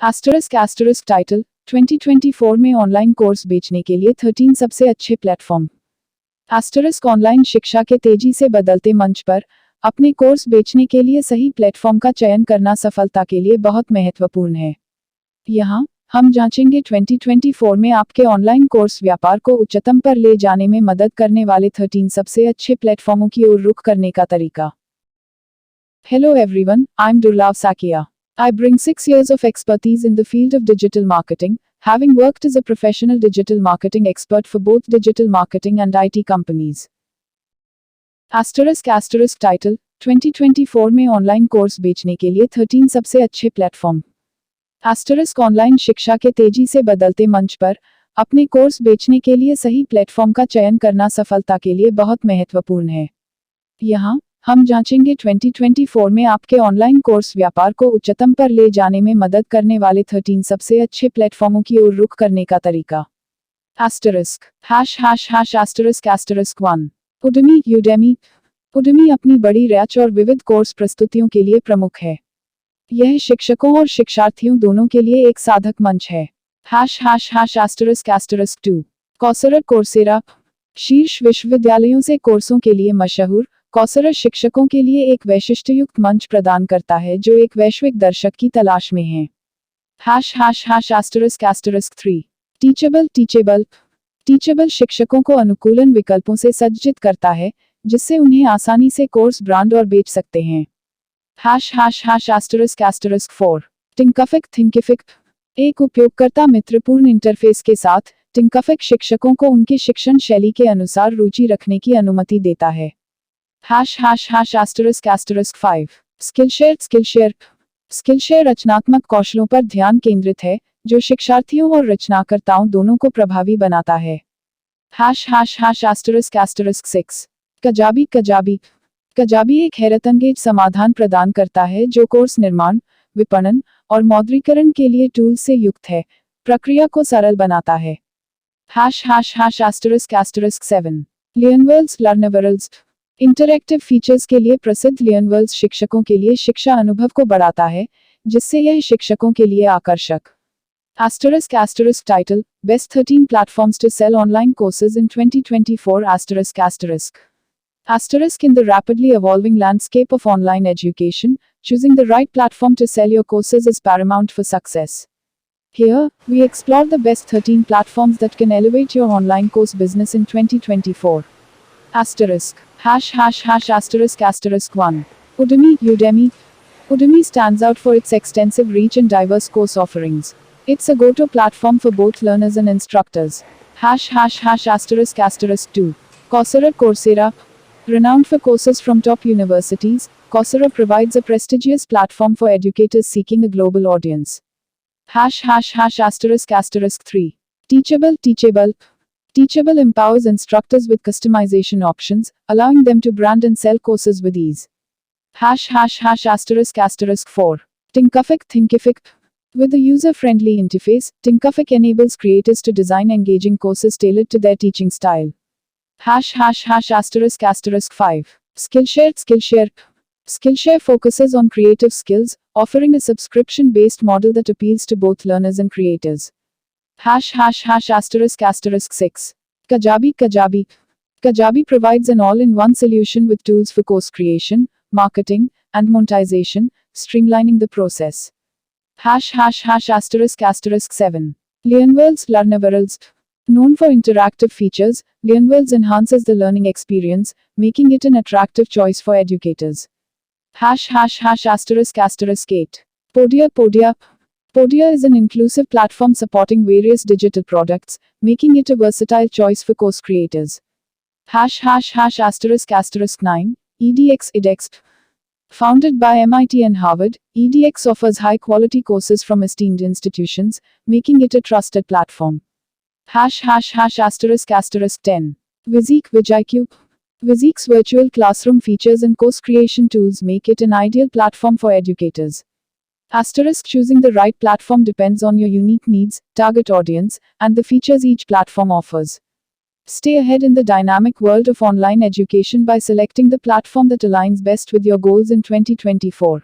*** Title 2024 में online course बेचने के लिए 13 सबसे अच्छे प्लेटफॉर्म। * ऑनलाइन शिक्षा के तेजी से बदलते मंच पर अपने कोर्स बेचने के लिए सही प्लेटफॉर्म का चयन करना सफलता के लिए बहुत महत्वपूर्ण है। यहाँ हम जांचेंगे 2024 में आपके ऑनलाइन कोर्स व्यापार को उच्चतम पर ले जाने में मदद करने वाले 13 सबसे अच्छे प्लेटफॉर्मों की ओर रुख करने का तरीका। Hello everyone, I'm Durlav Sakia. I bring 6 years of expertise in the field of digital marketing, having worked as a professional digital marketing expert for both digital marketing and IT companies. ** Title 2024 में online course बेचने के लिए 13 सबसे अच्छे platform. * Online शिक्षा के तेजी से बदलते मंच पर अपने कोर्स बेचने के लिए सही प्लेटफॉर्म का चयन करना सफलता के लिए बहुत महत्वपूर्ण है। यहाँ हम जांचेंगे 2024 में आपके ऑनलाइन कोर्स व्यापार को उच्चतम पर ले जाने में मदद करने वाले 13 सबसे अच्छे प्लेटफॉर्मों की ओर रुख करने का तरीका। *1 Udemy अपनी बड़ी रैंच और विविध कोर्स प्रस्तुतियों के लिए प्रमुख है। यह शिक्षकों और शिक्षार्थियों दोनों के लिए एक साधक मंच है। *2 Coursera शीर्ष विश्वविद्यालयों से कोर्सों के लिए मशहूर, Coursera शिक्षकों के लिए एक वैशिष्ट्ययुक्त मंच प्रदान करता है जो एक वैश्विक दर्शक की तलाश में हैं। *3 टीचेबल शिक्षकों को अनुकूलन विकल्पों से सज्जित करता है, जिससे उन्हें आसानी से कोर्स ब्रांड और बेच सकते हैं। *4 Thinkific एक उपयोगकर्ता मित्रपूर्ण इंटरफेस के साथ, Thinkific शिक्षकों को उनके शिक्षण शैली के अनुसार रुचि रखने की अनुमति देता है। *5 Skillshare रचनात्मक कौशलों पर ध्यान केंद्रित है, जो शिक्षार्थियों और रचनाकर्ताओं दोनों को प्रभावी बनाता है। *6 Kajabi एक हैरतअंगेज समाधान प्रदान करता है जो कोर्स निर्माण, विपणन और मौद्रीकरण के लिए टूल से युक्त है, प्रक्रिया को सरल बनाता है। *7 Learnworlds इंटरैक्टिव फीचर्स के लिए प्रसिद्ध Learnworlds शिक्षकों के लिए शिक्षा अनुभव को बढ़ाता है, जिससे यह शिक्षकों के लिए आकर्षक। Title best 13 platforms to sell online courses in 2024 In the rapidly evolving landscape of online education, choosing the right platform to sell your courses is paramount for success. Here, we explore the best 13 platforms that can elevate your online course business in 2024. *1 Udemy stands out for its extensive reach and diverse course offerings. It's a go-to platform for both learners and instructors. *2 Coursera renowned for courses from top universities, Coursera provides a prestigious platform for educators seeking a global audience. *3 Teachable empowers instructors with customization options, allowing them to brand and sell courses with ease. *4 Thinkific with a user-friendly interface, Thinkific enables creators to design engaging courses tailored to their teaching style. *5 Skillshare focuses on creative skills, offering a subscription-based model that appeals to both learners and creators. *6 Kajabi provides an all-in-one solution with tools for course creation, marketing, and monetization, streamlining the process. *7 Learnworlds known for interactive features, Learnworlds enhances the learning experience, making it an attractive choice for educators. *8 Podia is an inclusive platform supporting various digital products, making it a versatile choice for course creators. *9 edX founded by MIT and Harvard, edX offers high-quality courses from esteemed institutions, making it a trusted platform. *10 Vizik's virtual classroom features and course creation tools make it an ideal platform for educators. Choosing the right platform depends on your unique needs, target audience, and the features each platform offers. Stay ahead in the dynamic world of online education by selecting the platform that aligns best with your goals in 2024.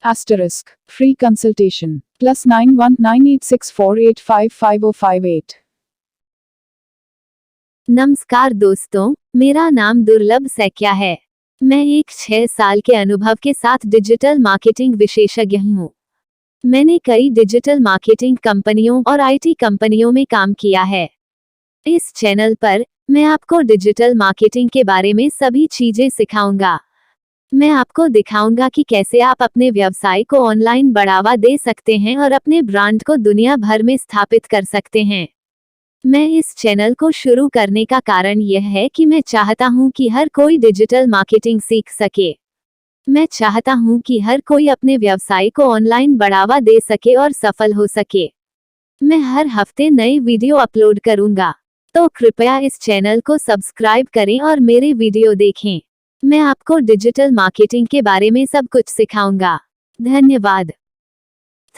Asterisk. Free consultation. +919864855058. नमस्कार दोस्तों, मेरा नाम दुर्लभ सैकिया है। मैं एक 6 साल के अनुभव के साथ डिजिटल मार्केटिंग विशेषज्ञ हूँ। मैंने कई डिजिटल मार्केटिंग कंपनियों और आईटी कंपनियों में काम किया है। इस चैनल पर मैं आपको डिजिटल मार्केटिंग के बारे में सभी चीजें सिखाऊंगा। मैं आपको दिखाऊंगा कि कैसे आप अपने व्यवसाय को ऑनलाइन बढ़ावा दे सकते हैं और अपने ब्रांड को दुनिया भर में स्थापित कर सकते हैं। मैं इस चैनल को शुरू करने का कारण यह है कि मैं चाहता हूं कि हर कोई डिजिटल मार्केटिंग सीख सके। मैं चाहता हूं कि हर कोई अपने व्यवसाय को ऑनलाइन बढ़ावा दे सके और सफल हो सके। मैं हर हफ्ते नए वीडियो अपलोड करूंगा, तो कृपया इस चैनल को सब्सक्राइब करें और मेरे वीडियो देखें। मैं आपको डिजिटल मार्केटिंग के बारे में सब कुछ सिखाऊंगा। धन्यवाद।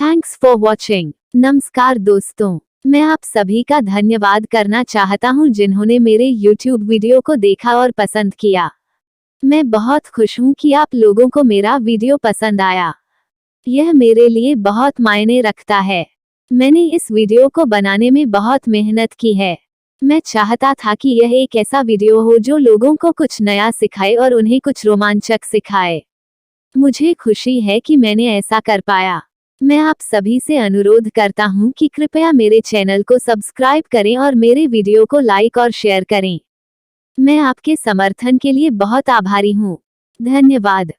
Thanks for watching. नमस्कार दोस्तों, मैं आप सभी का धन्यवाद करना चाहता हूं जिन्होंने मेरे YouTube वीडियो को देखा और पसंद किया। मैं बहुत खुश हूं कि आप लोगों को मेरा वीडियो पसंद आया। यह मेरे लिए बहुत मायने रखता है। मैंने इस वीडियो को बनाने में बहुत मेहनत की है। मैं चाहता था कि यह एक ऐसा वीडियो हो जो लोगों को कुछ नया सिखाए और उन्हें कुछ रोमांचक सिखाए। मुझे खुशी है कि मैंने ऐसा कर पाया। मैं आप सभी से अनुरोध करता हूं कि कृपया मेरे चैनल को सब्सक्राइब करें और मेरे वीडियो को लाइक और शेयर करें। मैं आपके समर्थन के लिए बहुत आभारी हूं। धन्यवाद।